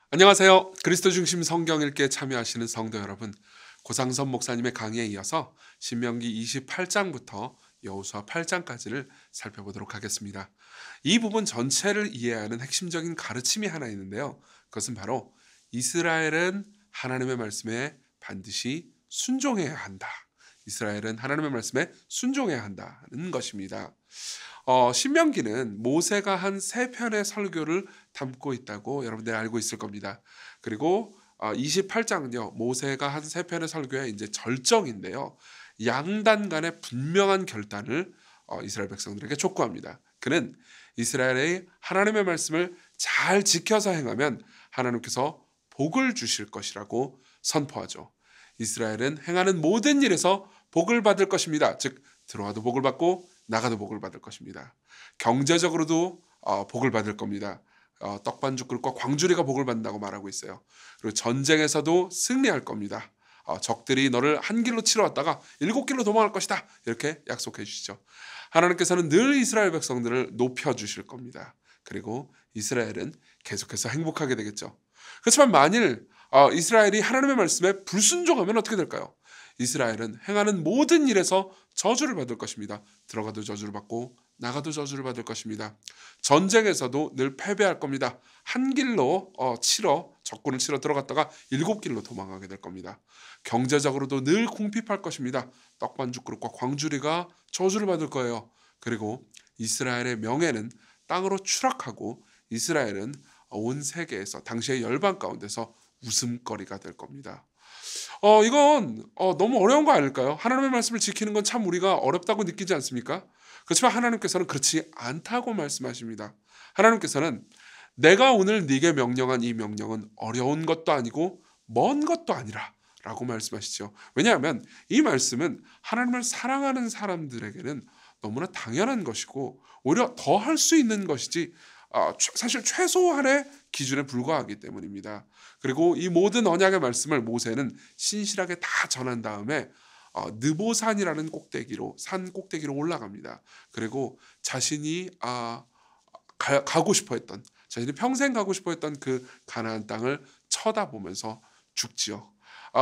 안녕하세요. 그리스도 중심 성경 읽기에 참여하시는 성도 여러분, 고상선 목사님의 강의에 이어서 신명기 28장부터 여호수아 8장까지를 살펴보도록 하겠습니다. 이 부분 전체를 이해하는 핵심적인 가르침이 하나 있는데요. 그것은 바로 이스라엘은 하나님의 말씀에 반드시 순종해야 한다. 이스라엘은 하나님의 말씀에 순종해야 한다는 것입니다. 신명기는 모세가 한 세 편의 설교를 담고 있다고 여러분들 알고 있을 겁니다. 그리고 28장은요, 모세가 한 세 편의 설교의 이제 절정인데요. 양단 간의 분명한 결단을 이스라엘 백성들에게 촉구합니다. 그는 이스라엘의 하나님의 말씀을 잘 지켜서 행하면 하나님께서 복을 주실 것이라고 선포하죠. 이스라엘은 행하는 모든 일에서 복을 받을 것입니다. 즉 들어와도 복을 받고 나가도 복을 받을 것입니다. 경제적으로도 복을 받을 겁니다. 떡반죽글과 광주리가 복을 받는다고 말하고 있어요. 그리고 전쟁에서도 승리할 겁니다. 적들이 너를 한 길로 치러 왔다가 7길로 도망할 것이다. 이렇게 약속해 주시죠. 하나님께서는 늘 이스라엘 백성들을 높여주실 겁니다. 그리고 이스라엘은 계속해서 행복하게 되겠죠. 그렇지만 만일 이스라엘이 하나님의 말씀에 불순종하면 어떻게 될까요? 이스라엘은 행하는 모든 일에서 저주를 받을 것입니다. 들어가도 저주를 받고 나가도 저주를 받을 것입니다. 전쟁에서도 늘 패배할 겁니다. 한 길로 적군을 치러 들어갔다가 7길로 도망가게 될 겁니다. 경제적으로도 늘 궁핍할 것입니다. 떡반죽 그릇과 광주리가 저주를 받을 거예요. 그리고 이스라엘의 명예는 땅으로 추락하고 이스라엘은 온 세계에서 당시의 열방 가운데서 웃음거리가 될 겁니다. 이건 너무 어려운 거 아닐까요? 하나님의 말씀을 지키는 건 참 우리가 어렵다고 느끼지 않습니까? 그렇지만 하나님께서는 그렇지 않다고 말씀하십니다. 하나님께서는 내가 오늘 네게 명령한 이 명령은 어려운 것도 아니고 먼 것도 아니라 라고 말씀하시죠. 왜냐하면 이 말씀은 하나님을 사랑하는 사람들에게는 너무나 당연한 것이고 오히려 더 할 수 있는 것이지 사실 최소한의 기준에 불과하기 때문입니다. 그리고 이 모든 언약의 말씀을 모세는 신실하게 다 전한 다음에 느보산이라는 산 꼭대기로 올라갑니다. 그리고 자신이 가고 싶어했던, 자신이 평생 가고 싶어했던 그 가나안 땅을 쳐다보면서 죽지요.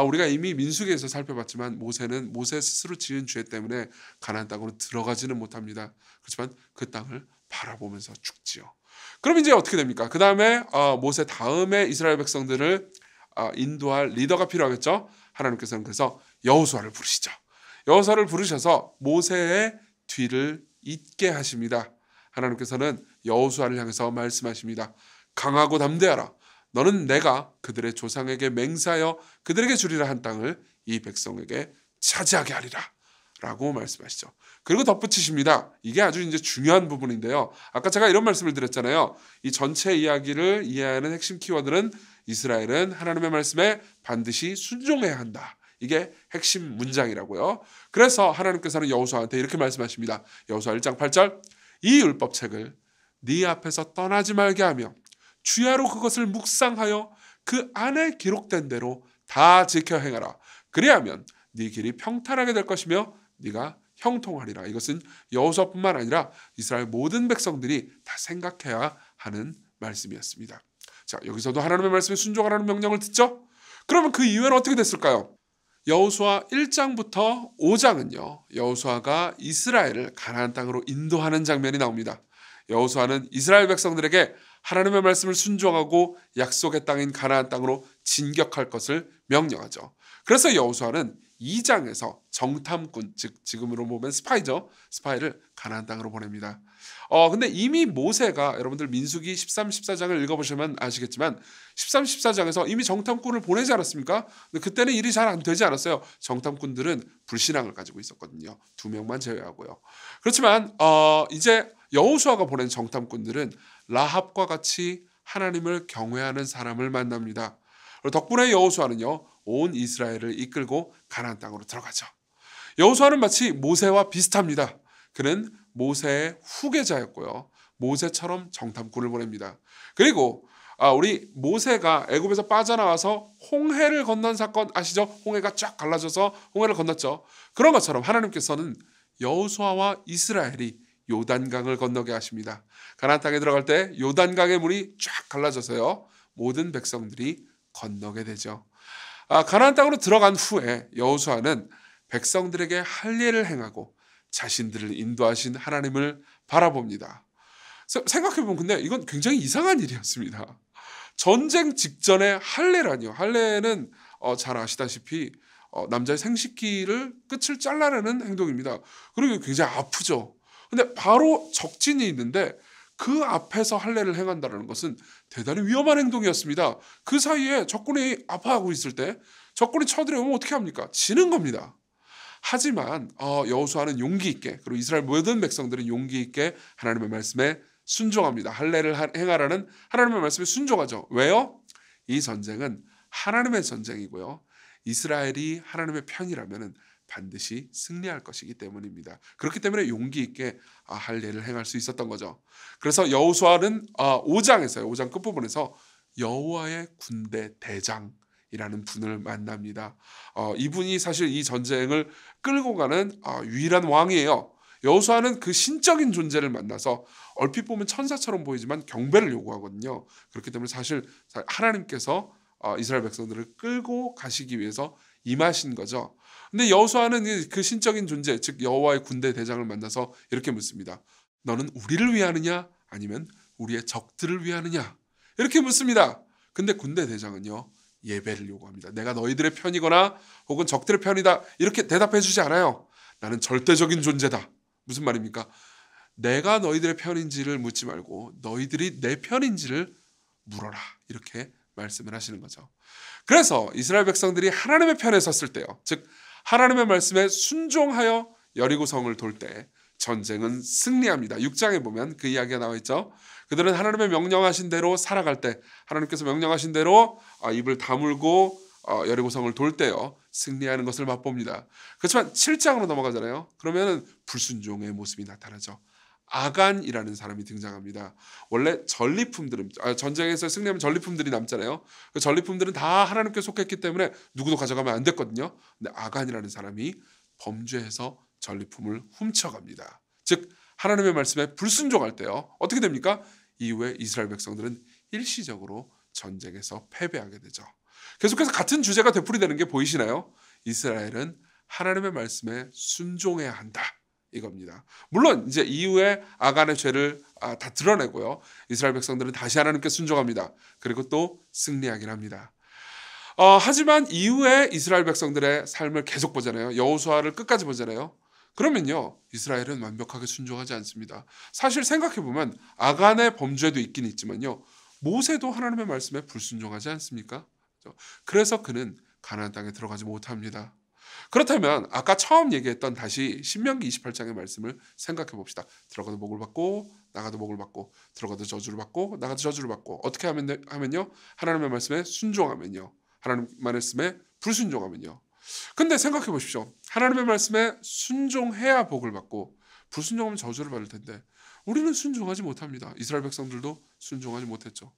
우리가 이미 민수기에서 살펴봤지만 모세는 모세 스스로 지은 죄 때문에 가나안 땅으로 들어가지는 못합니다. 그렇지만 그 땅을 바라보면서 죽지요. 그럼 이제 어떻게 됩니까? 그 다음에 모세 다음에 이스라엘 백성들을 인도할 리더가 필요하겠죠. 하나님께서는 그래서 여호수아를 부르시죠. 여호수아를 부르셔서 모세의 뒤를 잇게 하십니다. 하나님께서는 여호수아를 향해서 말씀하십니다. 강하고 담대하라. 너는 내가 그들의 조상에게 맹세하여 그들에게 주리라 한 땅을 이 백성에게 차지하게 하리라. 라고 말씀하시죠. 그리고 덧붙이십니다. 이게 아주 이제 중요한 부분인데요. 아까 제가 이런 말씀을 드렸잖아요. 이 전체 이야기를 이해하는 핵심 키워드는 이스라엘은 하나님의 말씀에 반드시 순종해야 한다. 이게 핵심 문장이라고요. 그래서 하나님께서는 여호수아한테 이렇게 말씀하십니다. 여호수아 1장 8절 이 율법책을 네 앞에서 떠나지 말게 하며 주야로 그것을 묵상하여 그 안에 기록된 대로 다 지켜 행하라. 그리하면 네 길이 평탄하게 될 것이며 네가 형통하리라. 이것은 여호수아뿐만 아니라 이스라엘 모든 백성들이 다 생각해야 하는 말씀이었습니다. 자, 여기서도 하나님의 말씀에 순종하라는 명령을 듣죠. 그러면 그 이후에는 어떻게 됐을까요? 여호수아 1장부터 5장은요. 여호수아가 이스라엘을 가나안 땅으로 인도하는 장면이 나옵니다. 여호수아는 이스라엘 백성들에게 하나님의 말씀을 순종하고 약속의 땅인 가나안 땅으로 진격할 것을 명령하죠. 그래서 여호수아는 2장에서 정탐꾼, 즉 지금으로 보면 스파이죠. 스파이를 가나안 땅으로 보냅니다. 근데 이미 모세가 여러분들 민수기 13, 14장을 읽어보시면 아시겠지만 13, 14장에서 이미 정탐꾼을 보내지 않았습니까? 근데 그때는 일이 잘 안 되지 않았어요. 정탐꾼들은 불신앙을 가지고 있었거든요. 2명만 제외하고요. 그렇지만 이제 여호수아가 보낸 정탐꾼들은 라합과 같이 하나님을 경외하는 사람을 만납니다. 덕분에 여호수아는요 온 이스라엘을 이끌고 가나안 땅으로 들어가죠. 여호수아는 마치 모세와 비슷합니다. 그는 모세의 후계자였고요. 모세처럼 정탐꾼을 보냅니다. 그리고 우리 모세가 애굽에서 빠져나와서 홍해를 건넌 사건 아시죠? 홍해가 쫙 갈라져서 홍해를 건넜죠. 그런 것처럼 하나님께서는 여호수아와 이스라엘이 요단강을 건너게 하십니다. 가나안 땅에 들어갈 때 요단강의 물이 쫙 갈라져서요. 모든 백성들이 건너게 되죠. 가나안 땅으로 들어간 후에 여호수아는 백성들에게 할례를 행하고 자신들을 인도하신 하나님을 바라봅니다. 생각해보면 근데 이건 굉장히 이상한 일이었습니다. 전쟁 직전에 할례라니요. 할례는 잘 아시다시피 남자의 생식기를 끝을 잘라내는 행동입니다. 그리고 굉장히 아프죠. 근데 바로 적진이 있는데 그 앞에서 할례를 행한다는 것은 대단히 위험한 행동이었습니다. 그 사이에 적군이 아파하고 있을 때 적군이 쳐들어오면 어떻게 합니까? 지는 겁니다. 하지만 여호수아는 용기 있게, 그리고 이스라엘 모든 백성들은 용기 있게 하나님의 말씀에 순종합니다. 할례를 행하라는 하나님의 말씀에 순종하죠. 왜요? 이 전쟁은 하나님의 전쟁이고요. 이스라엘이 하나님의 편이라면 반드시 승리할 것이기 때문입니다. 그렇기 때문에 용기 있게 할례를 행할 수 있었던 거죠. 그래서 여호수아는 5장에서요. 5장 끝부분에서 여호와의 군대 대장이라는 분을 만납니다. 이분이 사실 이 전쟁을 끌고 가는 유일한 왕이에요. 여호수아는 그 신적인 존재를 만나서 얼핏 보면 천사처럼 보이지만 경배를 요구하거든요. 그렇기 때문에 사실 하나님께서 이스라엘 백성들을 끌고 가시기 위해서 임하신 거죠. 근데 여호수아는 그 신적인 존재, 즉 여호와의 군대 대장을 만나서 이렇게 묻습니다. 너는 우리를 위하느냐 아니면 우리의 적들을 위하느냐? 이렇게 묻습니다. 근데 군대 대장은요, 예배를 요구합니다. 내가 너희들의 편이거나 혹은 적들의 편이다, 이렇게 대답해 주지 않아요. 나는 절대적인 존재다. 무슨 말입니까? 내가 너희들의 편인지를 묻지 말고 너희들이 내 편인지를 물어라, 이렇게 말씀을 하시는 거죠. 그래서 이스라엘 백성들이 하나님의 편에 섰을 때요, 즉 하나님의 말씀에 순종하여 여리고성을 돌 때 전쟁은 승리합니다. 6장에 보면 그 이야기가 나와 있죠. 그들은 하나님의 명령하신 대로 살아갈 때, 하나님께서 명령하신 대로 입을 다물고 여리고성을 돌 때요, 승리하는 것을 맛봅니다. 그렇지만 7장으로 넘어가잖아요. 그러면 불순종의 모습이 나타나죠. 아간이라는 사람이 등장합니다. 원래 전리품들은 전쟁에서 승리하면 전리품들이 남잖아요. 그 전리품들은 다 하나님께 속했기 때문에 누구도 가져가면 안 됐거든요. 근데 아간이라는 사람이 범죄해서 전리품을 훔쳐갑니다. 즉 하나님의 말씀에 불순종할 때요, 어떻게 됩니까? 이후에 이스라엘 백성들은 일시적으로 전쟁에서 패배하게 되죠. 계속해서 같은 주제가 되풀이되는 게 보이시나요? 이스라엘은 하나님의 말씀에 순종해야 한다, 이겁니다. 물론 이제 이후에 아간의 죄를 다 드러내고요, 이스라엘 백성들은 다시 하나님께 순종합니다. 그리고 또 승리하긴 합니다. 하지만 이후에 이스라엘 백성들의 삶을 계속 보잖아요. 여호수아를 끝까지 보잖아요. 그러면요, 이스라엘은 완벽하게 순종하지 않습니다. 사실 생각해보면 아간의 범죄도 있긴 있지만요, 모세도 하나님의 말씀에 불순종하지 않습니까? 그래서 그는 가나안 땅에 들어가지 못합니다. 그렇다면 아까 처음 얘기했던 다시 신명기 28장의 말씀을 생각해 봅시다. 들어가도 목을 받고 나가도 목을 받고, 들어가도 저주를 받고 나가도 저주를 받고, 어떻게 하면요, 하나님의 말씀에 순종하면요, 하나님 말씀에 불순종하면요. 근데 생각해 보십시오. 하나님의 말씀에 순종해야 복을 받고 불순종하면 저주를 받을 텐데 우리는 순종하지 못합니다. 이스라엘 백성들도 순종하지 못했죠.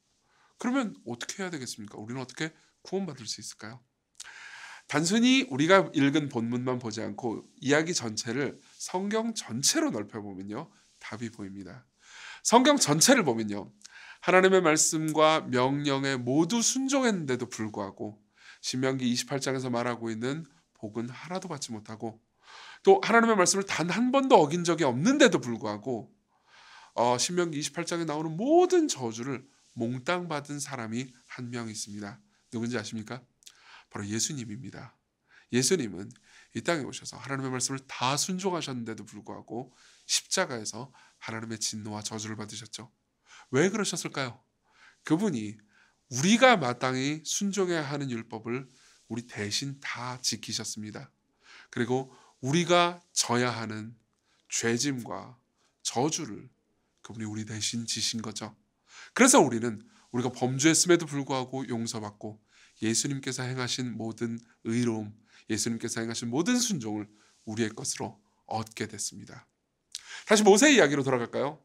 그러면 어떻게 해야 되겠습니까? 우리는 어떻게 구원받을 수 있을까요? 단순히 우리가 읽은 본문만 보지 않고 이야기 전체를 성경 전체로 넓혀보면요, 답이 보입니다. 성경 전체를 보면요, 하나님의 말씀과 명령에 모두 순종했는데도 불구하고 신명기 28장에서 말하고 있는 복은 하나도 받지 못하고, 또 하나님의 말씀을 단 한 번도 어긴 적이 없는데도 불구하고 신명기 28장에 나오는 모든 저주를 몽땅 받은 사람이 한 명 있습니다. 누군지 아십니까? 바로 예수님입니다. 예수님은 이 땅에 오셔서 하나님의 말씀을 다 순종하셨는데도 불구하고 십자가에서 하나님의 진노와 저주를 받으셨죠. 왜 그러셨을까요? 그분이 우리가 마땅히 순종해야 하는 율법을 우리 대신 다 지키셨습니다. 그리고 우리가 져야 하는 죄짐과 저주를 그분이 우리 대신 지신 거죠. 그래서 우리가 범죄했음에도 불구하고 용서받고 예수님께서 행하신 모든 의로움, 예수님께서 행하신 모든 순종을 우리의 것으로 얻게 됐습니다. 다시 모세 이야기로 돌아갈까요?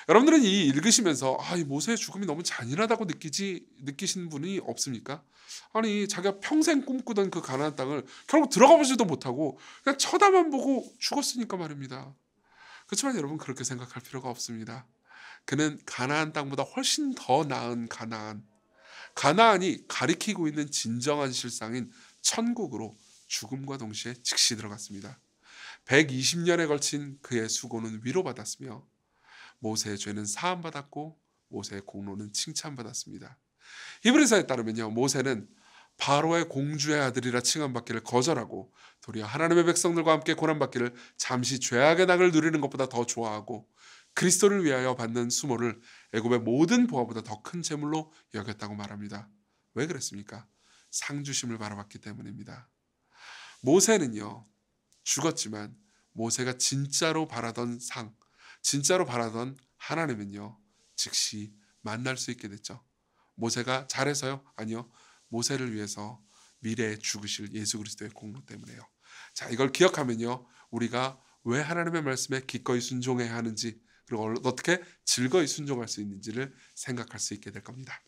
여러분들은 이 읽으시면서 이 모세의 죽음이 너무 잔인하다고 느끼시는 분이 없습니까? 아니, 자기가 평생 꿈꾸던 그 가나안 땅을 결국 들어가 보지도 못하고 그냥 쳐다만 보고 죽었으니까 말입니다. 그렇지만 여러분, 그렇게 생각할 필요가 없습니다. 그는 가나안 땅보다 훨씬 더 나은 가나안, 가나안이 가리키고 있는 진정한 실상인 천국으로 죽음과 동시에 즉시 들어갔습니다. 120년에 걸친 그의 수고는 위로받았으며 모세의 죄는 사함받았고 모세의 공로는 칭찬받았습니다. 히브리서에 따르면요, 모세는 바로의 공주의 아들이라 칭함받기를 거절하고 도리어 하나님의 백성들과 함께 고난받기를 잠시 죄악의 낙을 누리는 것보다 더 좋아하고 그리스도를 위하여 받는 수모를 애굽의 모든 보화보다 더 큰 재물로 여겼다고 말합니다. 왜 그랬습니까? 상주심을 바라봤기 때문입니다. 모세는요, 죽었지만 모세가 진짜로 바라던 상, 진짜로 바라던 하나님은요, 즉시 만날 수 있게 됐죠. 모세가 잘해서요? 아니요. 모세를 위해서 미래에 죽으실 예수 그리스도의 공로 때문에요. 자, 이걸 기억하면요, 우리가 왜 하나님의 말씀에 기꺼이 순종해야 하는지, 그리고 어떻게 즐거이 순종할 수 있는지를 생각할 수 있게 될 겁니다.